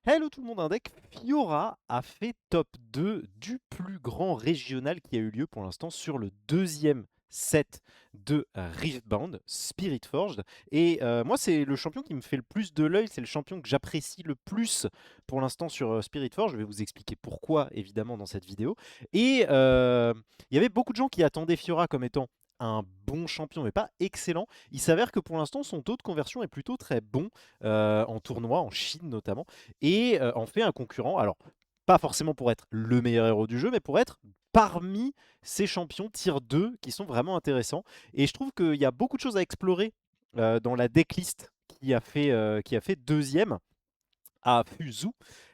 Hello tout le monde, un deck Fiora a fait top 2 du plus grand régional qui a eu lieu pour l'instant sur le deuxième set de Riftbound, Spirit Forged. Et moi, c'est le champion qui me fait le plus de l'œil, c'est le champion que j'apprécie le plus pour l'instant sur Spirit Forge. Je vais vous expliquer pourquoi, évidemment, dans cette vidéo. Et il y avait beaucoup de gens qui attendaient Fiora comme étant un bon champion, mais pas excellent. Il s'avère que pour l'instant, son taux de conversion est plutôt très bon en tournoi, en Chine notamment, et en fait un concurrent. Alors, pas forcément pour être le meilleur héros du jeu, mais pour être parmi ces champions tier 2 qui sont vraiment intéressants. Et je trouve qu'il y a beaucoup de choses à explorer dans la decklist qui a fait deuxième à Fuzhou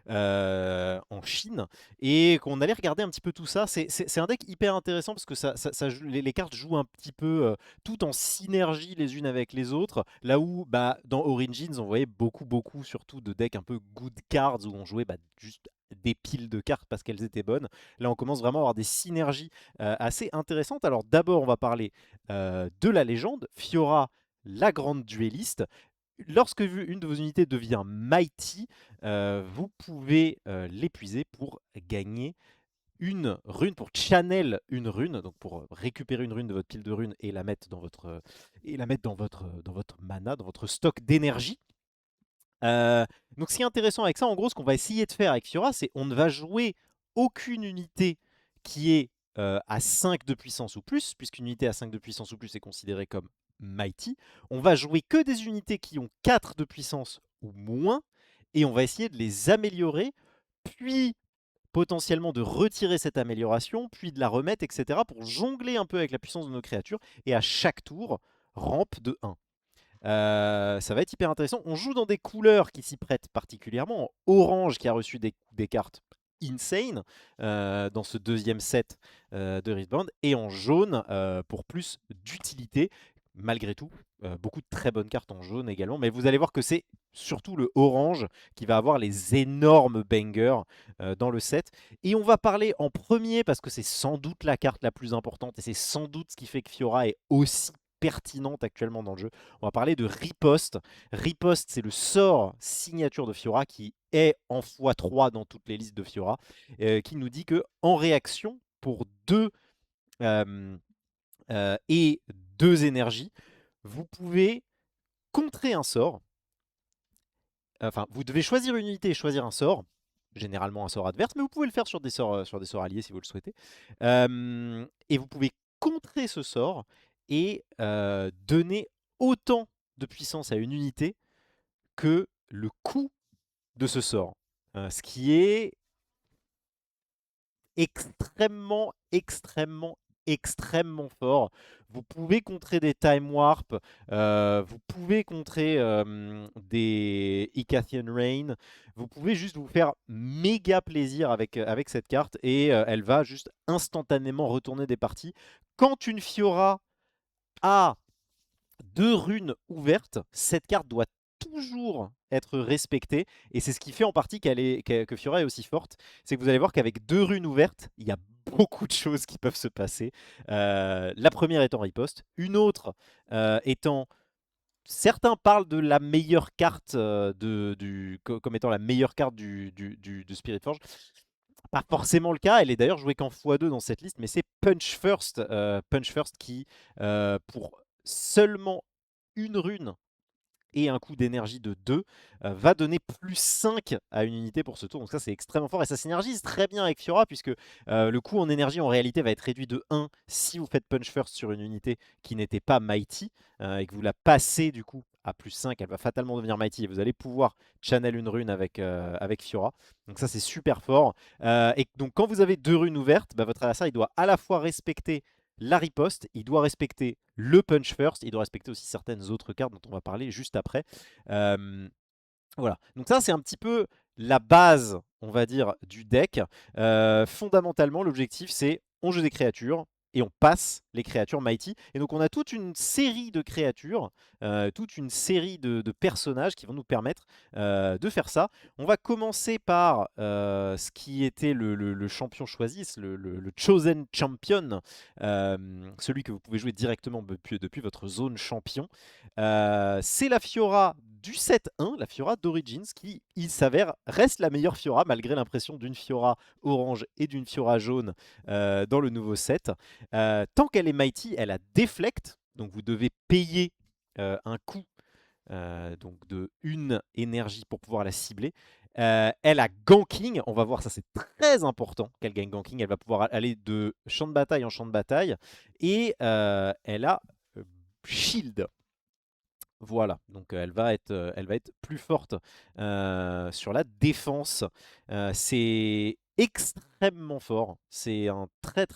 en Chine, et qu'on allait regarder un petit peu tout ça. C'est un deck hyper intéressant parce que les cartes jouent un petit peu tout en synergie les unes avec les autres, là où dans Origins on voyait beaucoup surtout de decks un peu good cards où on jouait juste des piles de cartes parce qu'elles étaient bonnes. Là on commence vraiment à avoir des synergies assez intéressantes. Alors d'abord on va parler de la légende Fiora, la grande duelliste. Lorsque une de vos unités devient Mighty, vous pouvez l'épuiser pour gagner une rune, pour channel une rune, donc pour récupérer une rune de votre pile de runes et la mettre dans dans votre mana, dans votre stock d'énergie. Donc ce qui est intéressant avec ça, en gros, ce qu'on va essayer de faire avec Fiora, c'est on ne va jouer aucune unité qui est à 5 de puissance ou plus, puisqu'une unité à 5 de puissance ou plus est considérée comme Mighty. On va jouer que des unités qui ont 4 de puissance ou moins, et on va essayer de les améliorer, puis potentiellement de retirer cette amélioration, puis de la remettre, etc., pour jongler un peu avec la puissance de nos créatures, et à chaque tour, rampe de 1. Ça va être hyper intéressant. On joue dans des couleurs qui s'y prêtent particulièrement. En orange qui a reçu des cartes insane dans ce deuxième set de Riftbound, et en jaune pour plus d'utilité. Malgré tout, beaucoup de très bonnes cartes en jaune également, mais vous allez voir que c'est surtout le orange qui va avoir les énormes bangers dans le set. Et on va parler en premier, parce que c'est sans doute la carte la plus importante, et c'est sans doute ce qui fait que Fiora est aussi pertinente actuellement dans le jeu. On va parler de Riposte. Riposte, c'est le sort signature de Fiora qui est en x3 dans toutes les listes de Fiora, qui nous dit que en réaction, pour 2 et 2 énergies, vous pouvez contrer un sort. Enfin, vous devez choisir une unité et choisir un sort, généralement un sort adverse, mais vous pouvez le faire sur sur des sorts alliés si vous le souhaitez. Et vous pouvez contrer ce sort et donner autant de puissance à une unité que le coût de ce sort. Ce qui est extrêmement fort. Vous pouvez contrer des Time Warp, vous pouvez contrer des Icathian Rain, vous pouvez juste vous faire méga plaisir avec cette carte, et elle va juste instantanément retourner des parties. Quand une Fiora a 2 runes ouvertes, cette carte doit toujours être respectée, et c'est ce qui fait en partie que Fiora est aussi forte. C'est que vous allez voir qu'avec 2 runes ouvertes, il y a beaucoup de choses qui peuvent se passer. La première étant riposte, une autre étant... Certains parlent de la meilleure carte comme étant la meilleure carte de Spirit Forge. Pas forcément le cas, elle est d'ailleurs jouée qu'en x2 dans cette liste, mais c'est Punch First qui, pour seulement une rune et un coût d'énergie de 2, va donner plus 5 à une unité pour ce tour. Donc ça, c'est extrêmement fort, et ça synergise très bien avec Fiora, puisque le coût en énergie en réalité va être réduit de 1 si vous faites Punch First sur une unité qui n'était pas Mighty, et que vous la passez du coup à plus 5, elle va fatalement devenir Mighty, et vous allez pouvoir channel une rune avec Fiora. Donc ça, c'est super fort. Et donc quand vous avez 2 runes ouvertes, votre adversaire il doit à la fois respecter la riposte, il doit respecter le punch first, il doit respecter aussi certaines autres cartes dont on va parler juste après. Voilà, donc ça c'est un petit peu la base, on va dire, du deck. Fondamentalement, l'objectif c'est on joue des créatures et on passe les créatures Mighty. Et donc on a toute une série de créatures, toute une série de personnages qui vont nous permettre de faire ça. On va commencer par ce qui était le champion choisi, le Chosen Champion, celui que vous pouvez jouer directement depuis votre zone champion. C'est la Fiora du set 1, la Fiora d'Origins, qui, il s'avère, reste la meilleure Fiora, malgré l'impression d'une Fiora orange et d'une Fiora jaune dans le nouveau set. Tant qu'elle est Mighty, elle a Deflect, donc vous devez payer un coût donc de une énergie pour pouvoir la cibler. Elle a Ganking, on va voir, ça c'est très important qu'elle gagne Ganking, elle va pouvoir aller de champ de bataille en champ de bataille, et elle a Shield. Voilà, donc elle va être plus forte sur la défense. C'est extrêmement fort, c'est un très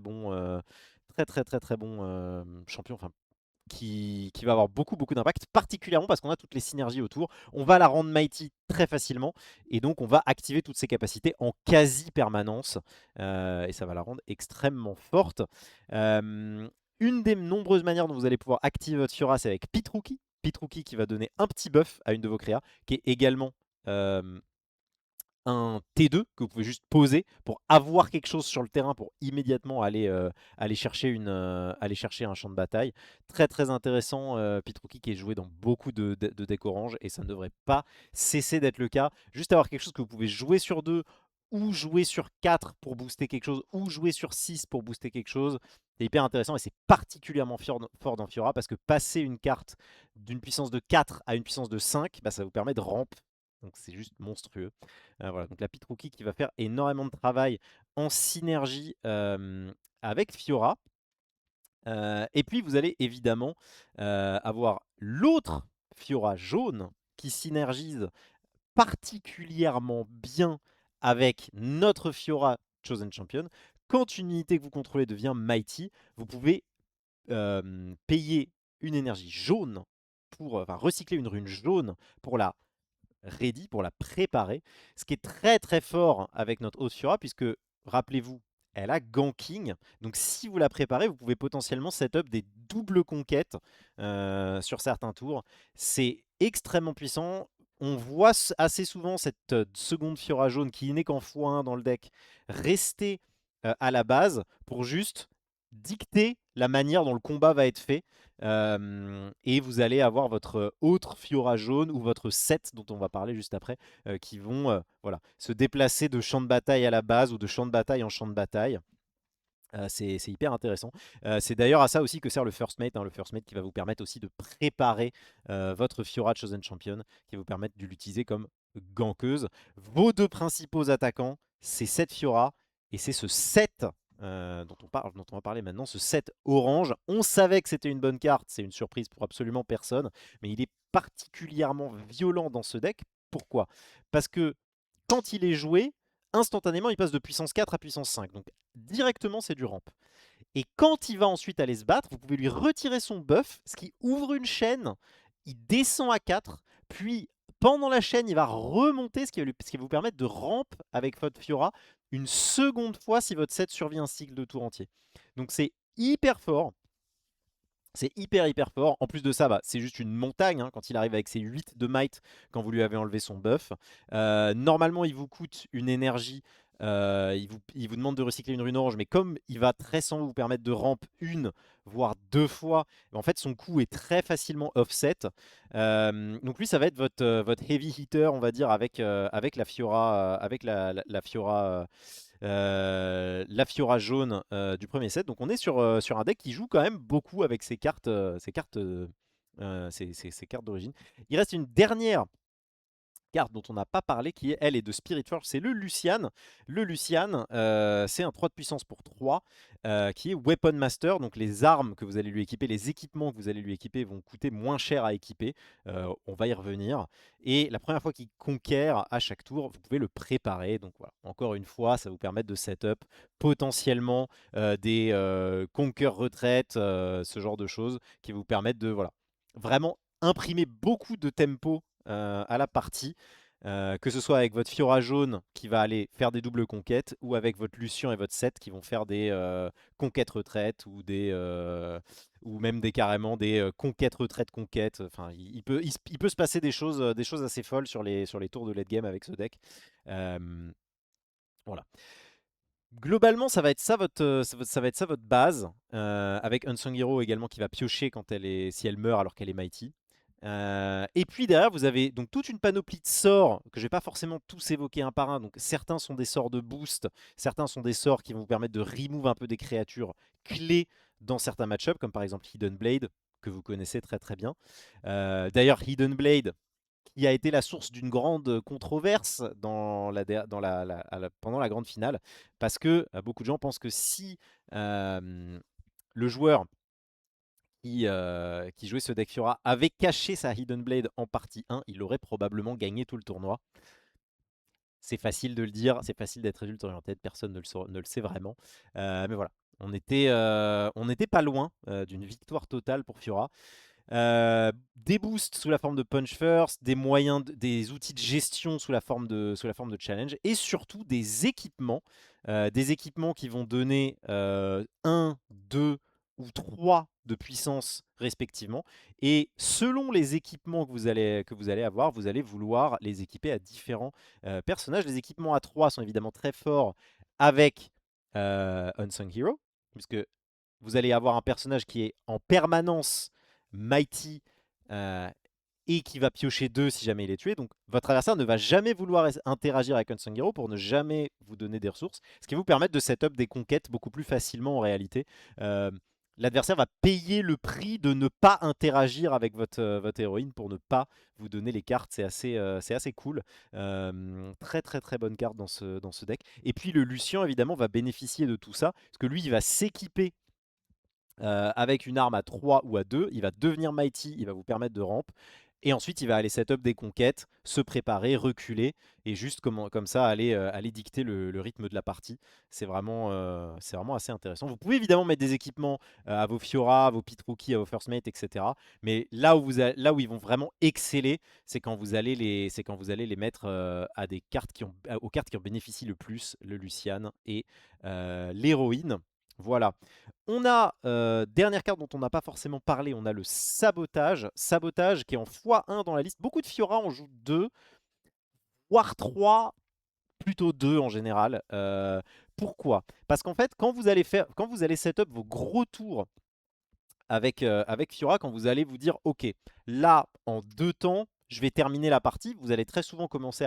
bon, très bon champion, enfin qui va avoir beaucoup d'impact, particulièrement parce qu'on a toutes les synergies autour. On va la rendre mighty très facilement, et donc on va activer toutes ses capacités en quasi-permanence, et ça va la rendre extrêmement forte. Une des nombreuses manières dont vous allez pouvoir activer votre Fiora, c'est avec Pit-Rookie. Pit-Rookie qui va donner un petit buff à une de vos créas, qui est également un T2 que vous pouvez juste poser pour avoir quelque chose sur le terrain pour immédiatement aller chercher un champ de bataille. Très intéressant, Pit-Rookie qui est joué dans beaucoup de decks orange, et ça ne devrait pas cesser d'être le cas. Juste avoir quelque chose que vous pouvez jouer sur 2 ou jouer sur 4 pour booster quelque chose, ou jouer sur 6 pour booster quelque chose. C'est hyper intéressant, et c'est particulièrement fort dans Fiora parce que passer une carte d'une puissance de 4 à une puissance de 5, bah, ça vous permet de ramp. Donc c'est juste monstrueux. Voilà, donc la Pit-Rookie qui va faire énormément de travail en synergie avec Fiora. Et puis vous allez évidemment avoir l'autre Fiora jaune qui synergise particulièrement bien avec notre Fiora Chosen Champion. Quand une unité que vous contrôlez devient Mighty, vous pouvez payer une énergie jaune enfin recycler une rune jaune pour la ready, pour la préparer. Ce qui est très fort avec notre haute Fiora, puisque, rappelez-vous, elle a ganking. Donc si vous la préparez, vous pouvez potentiellement setup des doubles conquêtes sur certains tours. C'est extrêmement puissant. On voit assez souvent cette seconde Fiora jaune qui n'est qu'en x1 dans le deck rester à la base pour juste dicter la manière dont le combat va être fait. Et vous allez avoir votre autre Fiora jaune ou votre set dont on va parler juste après, qui vont voilà, se déplacer de champ de bataille à la base ou de champ de bataille en champ de bataille. C'est hyper intéressant. C'est d'ailleurs à ça aussi que sert le First Mate, hein, le First Mate qui va vous permettre aussi de préparer votre Fiora Chosen Champion, qui va vous permettre de l'utiliser comme gankeuse. Vos deux principaux attaquants, c'est cette Fiora et c'est ce set dont on va parler maintenant, ce set orange. On savait que c'était une bonne carte, c'est une surprise pour absolument personne, mais il est particulièrement violent dans ce deck. Pourquoi? Parce que quand il est joué, instantanément, il passe de puissance 4 à puissance 5. Donc directement, c'est du ramp. Et quand il va ensuite aller se battre, vous pouvez lui retirer son buff, ce qui ouvre une chaîne. Il descend à 4, puis pendant la chaîne, il va remonter, ce qui va vous permettre de ramp avec votre Fiora une seconde fois si votre set survit un cycle de tour entier. Donc c'est hyper fort. C'est hyper fort. En plus de ça, bah, c'est juste une montagne hein, quand il arrive avec ses 8 de might quand vous lui avez enlevé son buff. Normalement, il vous coûte une énergie. Il vous demande de recycler une rune orange, mais comme il va très sans vous permettre de ramp une, voire deux fois, en fait son coût est très facilement offset. Donc lui, ça va être votre heavy hitter, on va dire, avec la Fiora, la Fiora. La Fiora jaune du premier set. Donc on est sur un deck qui joue quand même beaucoup avec ses cartes, ses cartes d'origine. Il reste une dernière carte dont on n'a pas parlé, qui elle est de Spirit Forge, c'est le Lucian. Le Lucian, c'est un 3 de puissance pour 3, qui est Weapon Master, donc les armes que vous allez lui équiper, les équipements que vous allez lui équiper vont coûter moins cher à équiper, on va y revenir. Et la première fois qu'il conquiert à chaque tour, vous pouvez le préparer, donc voilà, encore une fois, ça vous permet de setup potentiellement des Conquer retraite, ce genre de choses, qui vous permettent de voilà, vraiment imprimer beaucoup de tempo à la partie, que ce soit avec votre Fiora jaune qui va aller faire des doubles conquêtes, ou avec votre Lucian et votre Set qui vont faire des conquêtes retraites, ou même carrément des conquêtes retraites conquêtes. Enfin, il peut se passer des choses assez folles sur les tours de late game avec ce deck. Voilà. Globalement, ça va être ça votre base, avec Unsung Hero également qui va piocher si elle meurt alors qu'elle est mighty. Et puis derrière, vous avez donc toute une panoplie de sorts que je vais pas forcément tous évoquer un par un. Donc certains sont des sorts de boost, certains sont des sorts qui vont vous permettre de remove un peu des créatures clés dans certains match-ups, comme par exemple Hidden Blade, que vous connaissez très très bien. D'ailleurs, Hidden Blade, qui a été la source d'une grande controverse pendant la grande finale, parce que beaucoup de gens pensent que si le joueur qui jouait ce deck Fiora avait caché sa Hidden Blade en partie 1, il aurait probablement gagné tout le tournoi. C'est facile de le dire, c'est facile d'être résultat orienté, personne ne le sait vraiment. Mais voilà, on n'était pas loin d'une victoire totale pour Fiora. Des boosts sous la forme de punch first, des outils de gestion sous la forme de challenge, et surtout des équipements qui vont donner 1, 2 ou 3 de puissance respectivement. Et selon les équipements que vous allez avoir, vous allez vouloir les équiper à différents personnages. Les équipements à 3 sont évidemment très forts avec Unsung Hero, puisque vous allez avoir un personnage qui est en permanence Mighty euh, et qui va piocher 2 si jamais il est tué. Donc votre adversaire ne va jamais vouloir interagir avec Unsung Hero pour ne jamais vous donner des ressources, ce qui va vous permettre de setup des conquêtes beaucoup plus facilement en réalité. Euh, L'adversaire va payer le prix de ne pas interagir avec votre héroïne pour ne pas vous donner les cartes. C'est assez cool. Très très très bonne carte dans ce deck. Et puis le Lucien évidemment va bénéficier de tout ça, parce que lui il va s'équiper avec une arme à 3 ou à 2, il va devenir mighty, il va vous permettre de ramp. Et ensuite, il va aller setup des conquêtes, se préparer, reculer, et juste comme ça, aller dicter le rythme de la partie. C'est vraiment assez intéressant. Vous pouvez évidemment mettre des équipements à vos Fiora, à vos Pit-Rookie, à vos First Mate, etc. Mais là où ils vont vraiment exceller, c'est quand vous allez les mettre à des cartes aux cartes qui en bénéficient le plus, le Lucian et l'héroïne. Voilà. On a, dernière carte dont on n'a pas forcément parlé, on a le Sabotage. Sabotage qui est en x1 dans la liste. Beaucoup de Fiora en jouent 2, voire 3, plutôt 2 en général. Pourquoi? Parce qu'en fait, quand vous allez setup vos gros tours avec Fiora, quand vous allez vous dire ok, là en 2 temps je vais terminer la partie, vous allez très souvent commencer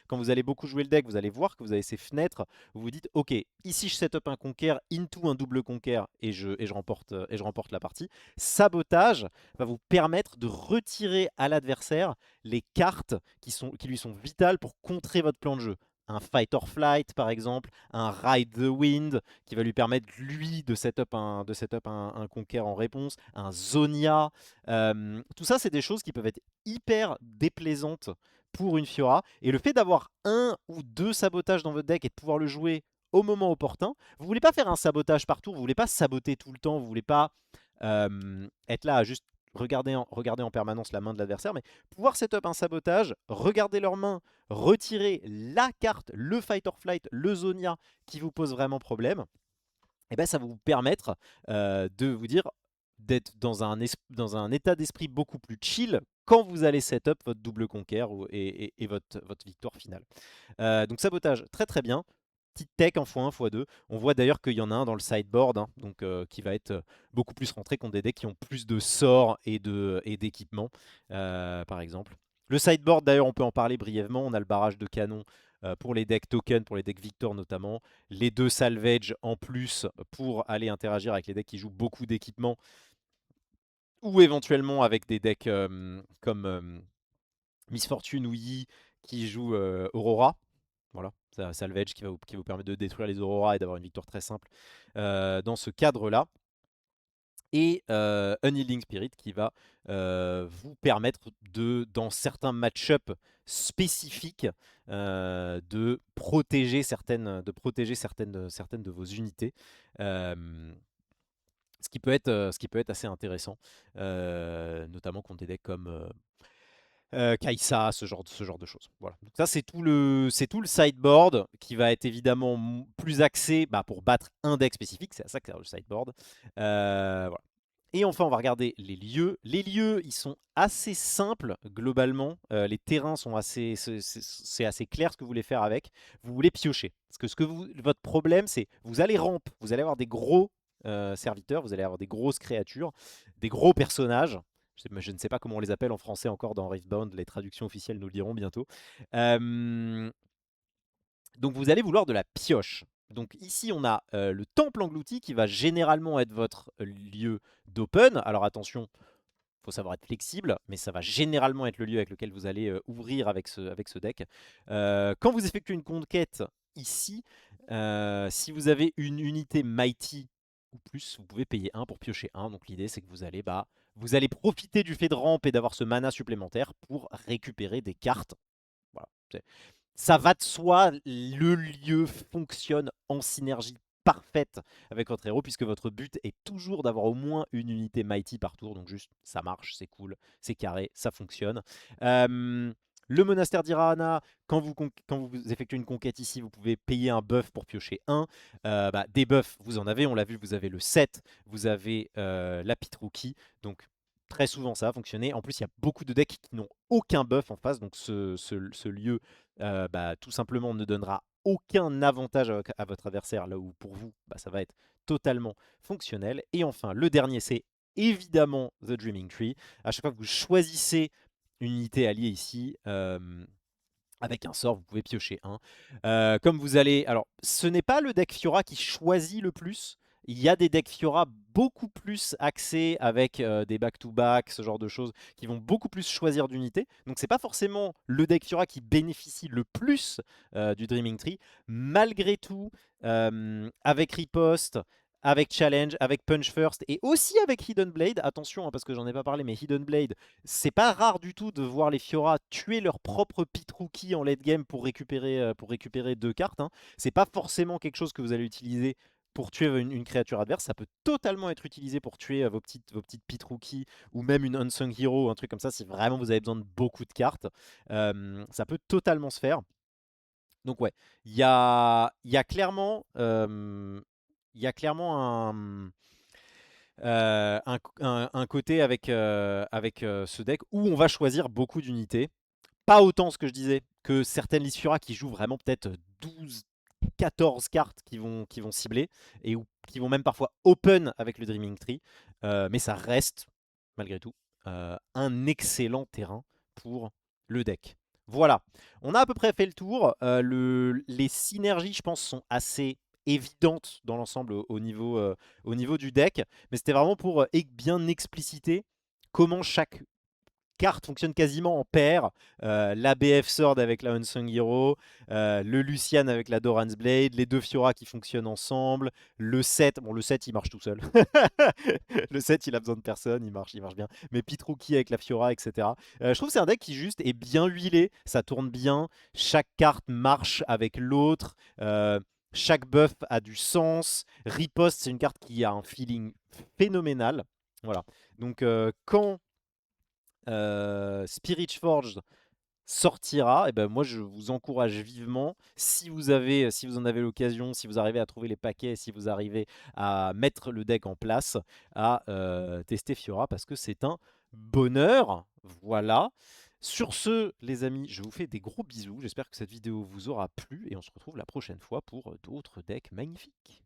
quand vous allez beaucoup jouer le deck, vous allez voir que vous avez ces fenêtres, vous vous dites ok, ici je setup un conquer into un double conquer et je remporte la partie. Sabotage va vous permettre de retirer à l'adversaire les cartes qui lui sont vitales pour contrer votre plan de jeu. Un Fight or Flight par exemple, un Ride the Wind qui va lui permettre lui de setup un Conquer en réponse, un Zonia. Tout ça c'est des choses qui peuvent être hyper déplaisantes pour une Fiora. Et le fait d'avoir 1 ou 2 sabotages dans votre deck et de pouvoir le jouer au moment opportun, vous voulez pas faire un sabotage par tour, vous voulez pas saboter tout le temps, vous voulez pas être là à juste regarder en permanence la main de l'adversaire, mais pouvoir setup un sabotage, regarder leur main, retirer la carte, le Fight or Flight, le Zonia qui vous pose vraiment problème, et ben ça va vous permettre de vous dire d'être dans un état d'esprit beaucoup plus chill quand vous allez setup votre double conquer et votre victoire finale. Donc sabotage, très très bien. Petite tech en x1, x2. On voit d'ailleurs qu'il y en a un dans le sideboard, hein, donc, qui va être beaucoup plus rentré contre des decks qui ont plus de sorts et d'équipements, par exemple. Le sideboard, d'ailleurs, on peut en parler brièvement. On a le barrage de canon pour les decks token, pour les decks Victor notamment. Les 2 salvage en plus pour aller interagir avec les decks qui jouent beaucoup d'équipements. Ou éventuellement avec des decks comme Miss Fortune ou Yi qui jouent Aurora. Voilà, c'est un salvage qui vous permet de détruire les auroras et d'avoir une victoire très simple dans ce cadre-là. Et Unhealing Spirit qui va vous permettre dans certains match-up spécifiques, de protéger certaines de vos unités. Ce qui peut être assez intéressant, notamment contre des decks comme Kai'Sa, ce genre de choses. Voilà. Donc ça, c'est tout le sideboard qui va être évidemment plus axé pour battre un deck spécifique. C'est à ça que sert le sideboard. Voilà. Et enfin, on va regarder les lieux. Les lieux, ils sont assez simples globalement. Les terrains sont c'est assez clair ce que vous voulez faire avec. Vous voulez piocher. Parce que votre problème, c'est vous allez ramp, vous allez avoir des gros serviteurs, vous allez avoir des grosses créatures, des gros personnages. Je ne sais pas comment on les appelle en français encore dans Riftbound, les traductions officielles nous le diront bientôt. Euh, donc vous allez vouloir de la pioche. Donc ici on a le temple englouti qui va généralement être votre lieu d'open. Alors attention, faut savoir être flexible, mais ça va généralement être le lieu avec lequel vous allez ouvrir avec ce deck. Quand vous effectuez une conquête ici, si vous avez une unité Mighty ou plus, vous pouvez payer 1 pour piocher 1. Donc l'idée c'est que vous allez profiter du fait de rampe et d'avoir ce mana supplémentaire pour récupérer des cartes. Voilà. Ça va de soi, le lieu fonctionne en synergie parfaite avec votre héros, puisque votre but est toujours d'avoir au moins une unité Mighty par tour. Donc juste, ça marche, c'est cool, c'est carré, ça fonctionne. Le monastère d'Irahana, quand vous effectuez une conquête ici, vous pouvez payer un buff pour piocher 1. Des buffs, vous en avez, on l'a vu, vous avez le 7, vous avez la Pitrouki, donc très souvent ça va fonctionner. En plus, il y a beaucoup de decks qui n'ont aucun buff en face, donc ce lieu tout simplement ne donnera aucun avantage à votre adversaire, là où pour vous, ça va être totalement fonctionnel. Et enfin, le dernier, c'est évidemment The Dreaming Tree. À chaque fois que vous choisissez une unité alliée ici, avec un sort, vous pouvez piocher un. Comme vous allez... Alors, ce n'est pas le deck Fiora qui choisit le plus. Il y a des decks Fiora beaucoup plus axés avec des back-to-back, ce genre de choses, qui vont beaucoup plus choisir d'unités. Donc c'est pas forcément le deck Fiora qui bénéficie le plus du Dreaming Tree. Malgré tout, avec Riposte, avec Challenge, avec Punch First et aussi avec Hidden Blade, attention parce que j'en ai pas parlé, mais Hidden Blade, c'est pas rare du tout de voir les Fiora tuer leur propre pit rookie en late game pour récupérer 2 cartes. Hein. C'est pas forcément quelque chose que vous allez utiliser pour tuer une créature adverse. Ça peut totalement être utilisé pour tuer vos petites pit rookies ou même une Unsung Hero, un truc comme ça, si vraiment vous avez besoin de beaucoup de cartes. Ça peut totalement se faire. Donc ouais, il y a clairement, un côté avec ce deck où on va choisir beaucoup d'unités. Pas autant ce que je disais que certaines listes Fiora qui jouent vraiment peut-être 12, 14 cartes qui vont cibler et qui vont même parfois open avec le Dreaming Tree. Mais ça reste, malgré tout, un excellent terrain pour le deck. Voilà, on a à peu près fait le tour. Les synergies, je pense, sont assez évidentes dans l'ensemble au niveau du deck. Mais c'était vraiment pour bien expliciter comment chaque carte fonctionne quasiment en paire. La BF Sword avec la Unsung Hero, le Lucian avec la Doran's Blade, les deux Fiora qui fonctionnent ensemble, le 7, bon le 7 il marche tout seul. Le 7 il a besoin de personne, il marche bien. Mais Pitrouki avec la Fiora, etc. Je trouve que c'est un deck qui juste est bien huilé, ça tourne bien, chaque carte marche avec l'autre. Chaque buff a du sens. Riposte, c'est une carte qui a un feeling phénoménal. Voilà. Donc quand Spirit Forge sortira, et ben moi je vous encourage vivement, si vous en avez l'occasion, si vous arrivez à trouver les paquets, si vous arrivez à mettre le deck en place, à tester Fiora parce que c'est un bonheur. Voilà. Sur ce, les amis, je vous fais des gros bisous. J'espère que cette vidéo vous aura plu et on se retrouve la prochaine fois pour d'autres decks magnifiques.